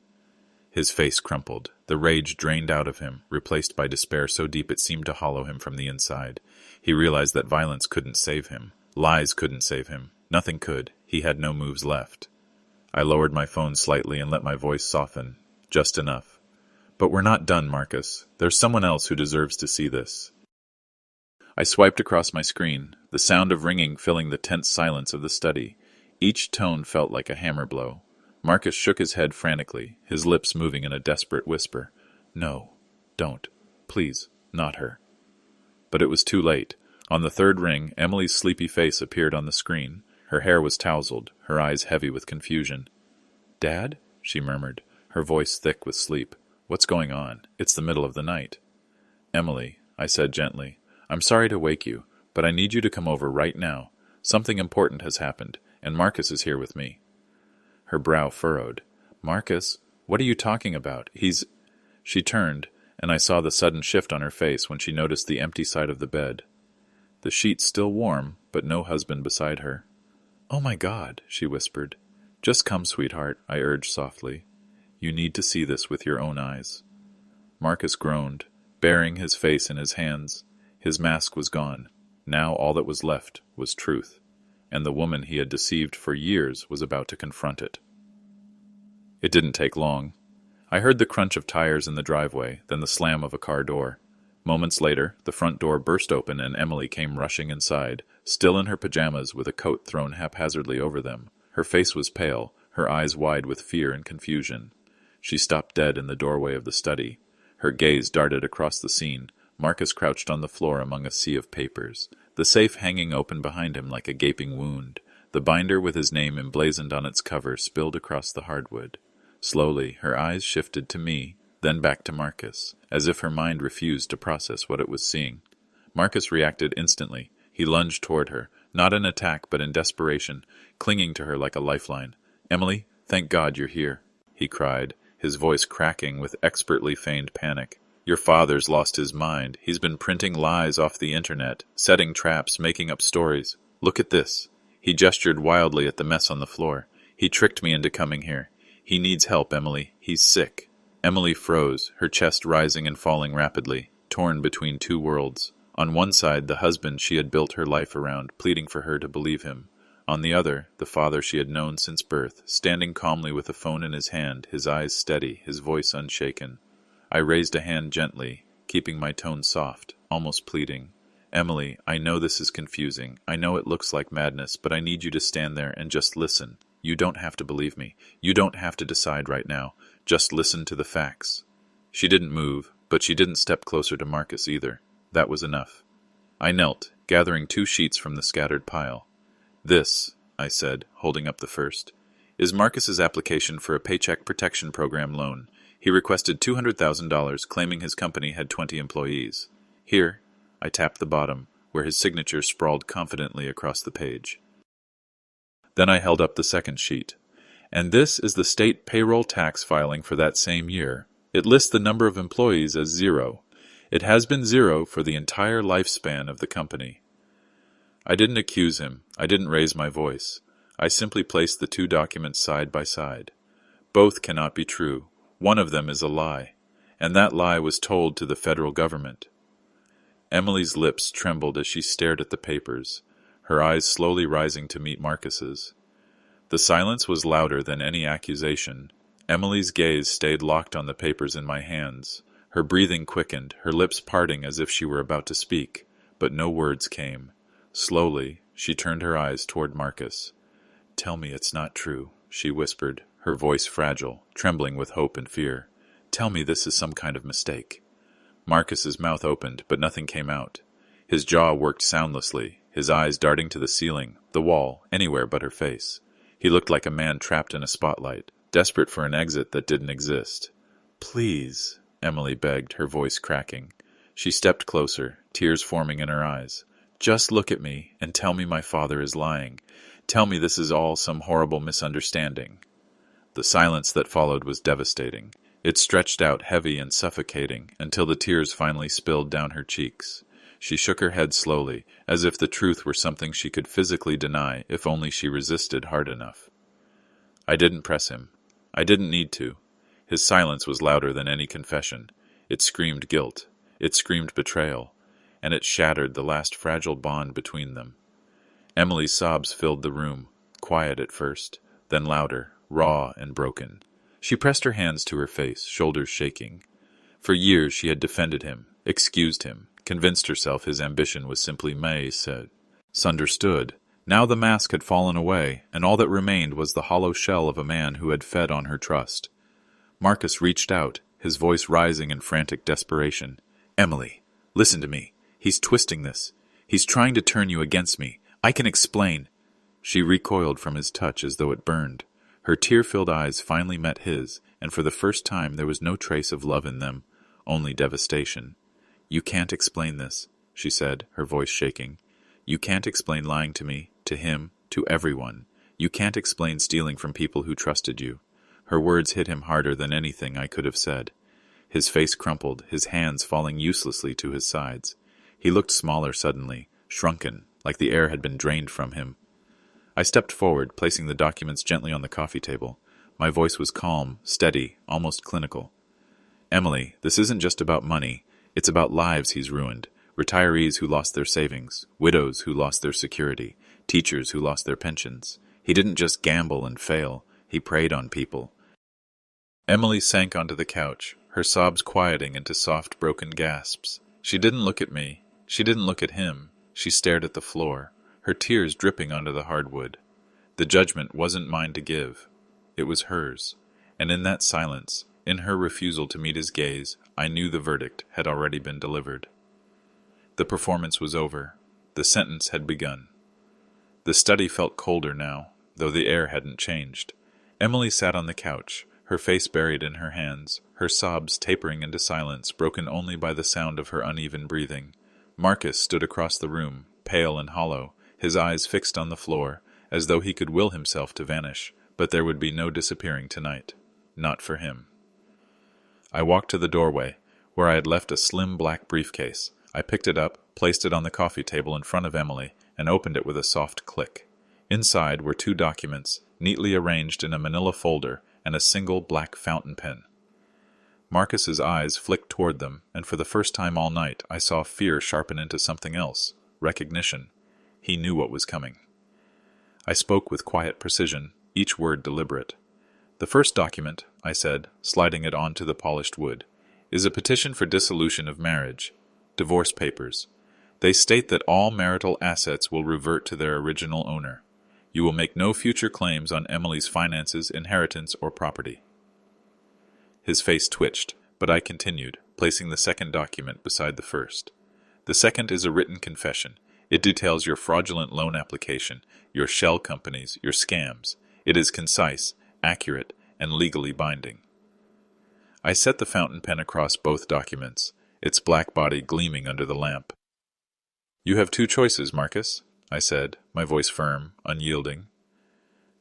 His face crumpled, the rage drained out of him, replaced by despair so deep it seemed to hollow him from the inside. He realized that violence couldn't save him. Lies couldn't save him. Nothing could. He had no moves left. I lowered my phone slightly and let my voice soften. Just enough. "But we're not done, Marcus. There's someone else who deserves to see this." I swiped across my screen, the sound of ringing filling the tense silence of the study. Each tone felt like a hammer blow. Marcus shook his head frantically, his lips moving in a desperate whisper. "No, don't. Please, not her." But it was too late. On the third ring, Emily's sleepy face appeared on the screen. Her hair was tousled, her eyes heavy with confusion. "Dad?" she murmured, her voice thick with sleep. "What's going on? It's the middle of the night." "Emily," I said gently, "I'm sorry to wake you, but I need you to come over right now. Something important has happened, and Marcus is here with me." Her brow furrowed. "Marcus? What are you talking about? He's—" She turned, and I saw the sudden shift on her face when she noticed the empty side of the bed. The sheets still warm, but no husband beside her. "Oh my God," she whispered. "Just come, sweetheart," I urged softly. "You need to see this with your own eyes." Marcus groaned, burying his face in his hands. His mask was gone. Now all that was left was truth, and the woman he had deceived for years was about to confront it. It didn't take long. I heard the crunch of tires in the driveway, then the slam of a car door. Moments later, the front door burst open and Emily came rushing inside, still in her pajamas with a coat thrown haphazardly over them. Her face was pale, her eyes wide with fear and confusion. She stopped dead in the doorway of the study. Her gaze darted across the scene. Marcus crouched on the floor among a sea of papers, the safe hanging open behind him like a gaping wound. The binder with his name emblazoned on its cover spilled across the hardwood. Slowly, her eyes shifted to me, then back to Marcus, as if her mind refused to process what it was seeing. Marcus reacted instantly. He lunged toward her, not in attack but in desperation, clinging to her like a lifeline. "Emily, thank God you're here," he cried, his voice cracking with expertly feigned panic. "Your father's lost his mind. He's been printing lies off the internet, setting traps, making up stories. Look at this." He gestured wildly at the mess on the floor. "He tricked me into coming here. He needs help, Emily. He's sick." Emily froze, her chest rising and falling rapidly, torn between two worlds. On one side, the husband she had built her life around, pleading for her to believe him. On the other, the father she had known since birth, standing calmly with a phone in his hand, his eyes steady, his voice unshaken. I raised a hand gently, keeping my tone soft, almost pleading. "Emily, I know this is confusing. I know it looks like madness, but I need you to stand there and just listen. You don't have to believe me. You don't have to decide right now. Just listen to the facts." She didn't move, but she didn't step closer to Marcus either. That was enough. I knelt, gathering 2 sheets from the scattered pile. "This," I said, holding up the first, "is Marcus's application for a Paycheck Protection Program loan. He requested $200,000, claiming his company had 20 employees. Here," I tapped the bottom, where his signature sprawled confidently across the page. Then I held up the second sheet. "And this is the state payroll tax filing for that same year. It lists the number of employees as 0. It has been 0 for the entire lifespan of the company." I didn't accuse him. I didn't raise my voice. I simply placed the 2 documents side by side. Both cannot be true. One of them is a lie. And that lie was told to the federal government. Emily's lips trembled as she stared at the papers, her eyes slowly rising to meet Marcus's. The silence was louder than any accusation. Emily's gaze stayed locked on the papers in my hands. Her breathing quickened, her lips parting as if she were about to speak, but no words came. Slowly, she turned her eyes toward Marcus. "Tell me it's not true," she whispered, her voice fragile, trembling with hope and fear. "Tell me this is some kind of mistake." Marcus's mouth opened, but nothing came out. His jaw worked soundlessly, his eyes darting to the ceiling, the wall, anywhere but her face. He looked like a man trapped in a spotlight, desperate for an exit that didn't exist. "Please," Emily begged, her voice cracking. She stepped closer, tears forming in her eyes. "Just look at me and tell me my father is lying. Tell me this is all some horrible misunderstanding." The silence that followed was devastating. It stretched out heavy and suffocating until the tears finally spilled down her cheeks. She shook her head slowly, as if the truth were something she could physically deny if only she resisted hard enough. I didn't press him. I didn't need to. His silence was louder than any confession. It screamed guilt. It screamed betrayal. And it shattered the last fragile bond between them. Emily's sobs filled the room, quiet at first, then louder, raw and broken. She pressed her hands to her face, shoulders shaking. For years she had defended him, excused him, convinced herself his ambition was simply misunderstood. Now the mask had fallen away, and all that remained was the hollow shell of a man who had fed on her trust. Marcus reached out, his voice rising in frantic desperation. "Emily, listen to me. He's twisting this. He's trying to turn you against me. I can explain." She recoiled from his touch as though it burned. Her tear-filled eyes finally met his, and for the first time there was no trace of love in them, only devastation. "You can't explain this," she said, her voice shaking. "You can't explain lying to me, to him, to everyone. You can't explain stealing from people who trusted you." Her words hit him harder than anything I could have said. His face crumpled, his hands falling uselessly to his sides. He looked smaller suddenly, shrunken, like the air had been drained from him. I stepped forward, placing the documents gently on the coffee table. My voice was calm, steady, almost clinical. "Emily, this isn't just about money. It's about lives he's ruined. Retirees who lost their savings, widows who lost their security, teachers who lost their pensions. He didn't just gamble and fail. He preyed on people." Emily sank onto the couch, her sobs quieting into soft, broken gasps. She didn't look at me. She didn't look at him. She stared at the floor, her tears dripping onto the hardwood. The judgment wasn't mine to give. It was hers. And in that silence, in her refusal to meet his gaze, I knew the verdict had already been delivered. The performance was over. The sentence had begun. The study felt colder now, though the air hadn't changed. Emily sat on the couch, her face buried in her hands, her sobs tapering into silence, broken only by the sound of her uneven breathing. Marcus stood across the room, pale and hollow, his eyes fixed on the floor, as though he could will himself to vanish, but there would be no disappearing tonight. Not for him. I walked to the doorway, where I had left a slim black briefcase. I picked it up, placed it on the coffee table in front of Emily, and opened it with a soft click. Inside were 2 documents, neatly arranged in a manila folder, and a single black fountain pen. Marcus's eyes flicked toward them, and for the first time all night I saw fear sharpen into something else, recognition. He knew what was coming. I spoke with quiet precision, each word deliberate. "The first document," I said, sliding it onto the polished wood, "is a petition for dissolution of marriage, divorce papers. They state that all marital assets will revert to their original owner. You will make no future claims on Emily's finances, inheritance, or property." His face twitched, but I continued, placing the second document beside the first. "The second is a written confession. It details your fraudulent loan application, your shell companies, your scams. It is concise, accurate, and legally binding." I set the fountain pen across both documents, its black body gleaming under the lamp. "You have 2 choices, Marcus," I said, my voice firm, unyielding.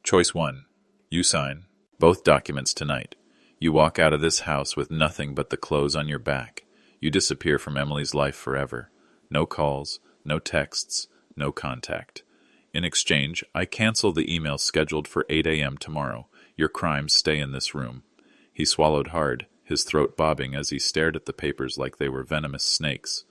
"Choice 1. You sign both documents tonight. You walk out of this house with nothing but the clothes on your back. You disappear from Emily's life forever. No calls, no texts, no contact. In exchange, I cancel the email scheduled for 8 a.m. tomorrow. Your crimes stay in this room." He swallowed hard, his throat bobbing as he stared at the papers like they were venomous snakes.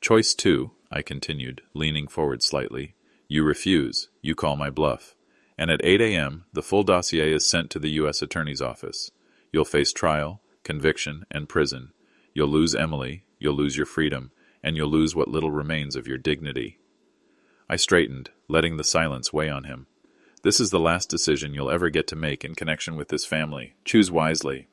Choice 2, I continued, leaning forward slightly. You refuse. You call my bluff. And at 8 a.m., the full dossier is sent to the U.S. Attorney's Office. You'll face trial, conviction, and prison. You'll lose Emily, you'll lose your freedom, and you'll lose what little remains of your dignity. I straightened, letting the silence weigh on him. This is the last decision you'll ever get to make in connection with this family. Choose wisely.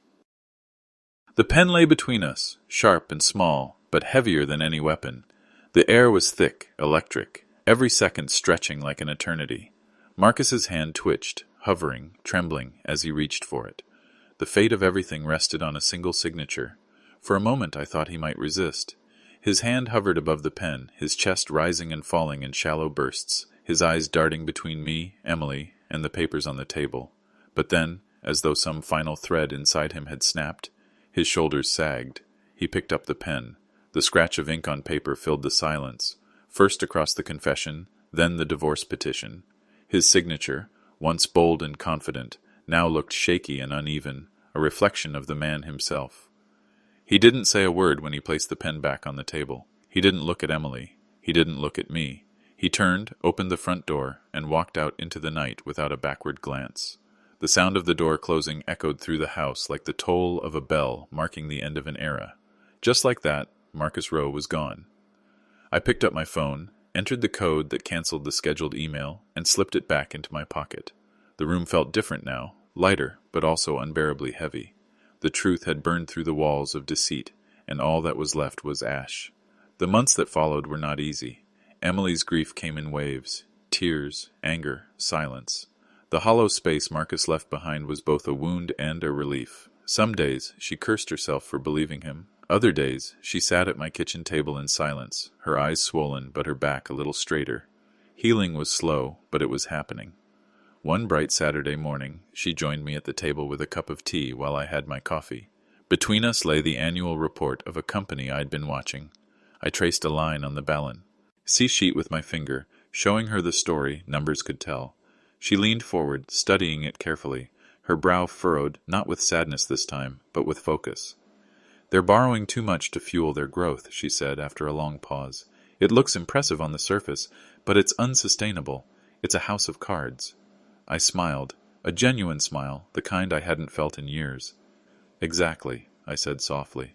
The pen lay between us, sharp and small, but heavier than any weapon. The air was thick, electric, every second stretching like an eternity. Marcus's hand twitched, hovering, trembling, as he reached for it. The fate of everything rested on a single signature. For a moment I thought he might resist. His hand hovered above the pen, his chest rising and falling in shallow bursts, his eyes darting between me, Emily, and the papers on the table. But then, as though some final thread inside him had snapped, his shoulders sagged. He picked up the pen. The scratch of ink on paper filled the silence, first across the confession, then the divorce petition. His signature, once bold and confident, now looked shaky and uneven, a reflection of the man himself. He didn't say a word when he placed the pen back on the table. He didn't look at Emily. He didn't look at me. He turned, opened the front door, and walked out into the night without a backward glance. The sound of the door closing echoed through the house like the toll of a bell marking the end of an era. Just like that, Marcus Rowe was gone. I picked up my phone, entered the code that canceled the scheduled email, and slipped it back into my pocket. The room felt different now, lighter, but also unbearably heavy. The truth had burned through the walls of deceit, and all that was left was ash. The months that followed were not easy. Emily's grief came in waves, tears, anger, silence. The hollow space Marcus left behind was both a wound and a relief. Some days she cursed herself for believing him. Other days she sat at my kitchen table in silence, her eyes swollen but her back a little straighter. Healing was slow, but it was happening. One bright Saturday morning, she joined me at the table with a cup of tea while I had my coffee. Between us lay the annual report of a company I'd been watching. I traced a line on the ballon. See sheet with my finger, showing her the story numbers could tell. She leaned forward, studying it carefully, her brow furrowed, not with sadness this time, but with focus. They're borrowing too much to fuel their growth, she said after a long pause. It looks impressive on the surface, but it's unsustainable. It's a house of cards. I smiled, a genuine smile, the kind I hadn't felt in years. Exactly, I said softly.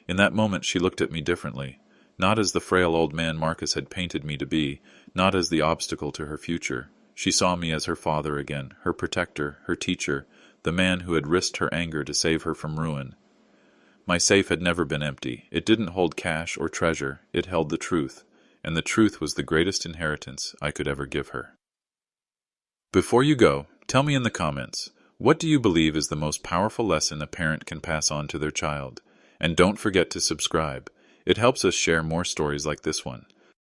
In that moment she looked at me differently, not as the frail old man Marcus had painted me to be, not as the obstacle to her future. She saw me as her father again, her protector, her teacher, the man who had risked her anger to save her from ruin. My safe had never been empty. It didn't hold cash or treasure. It held the truth, and the truth was the greatest inheritance I could ever give her. Before you go, tell me in the comments, what do you believe is the most powerful lesson a parent can pass on to their child? And don't forget to subscribe. It helps us share more stories like this one.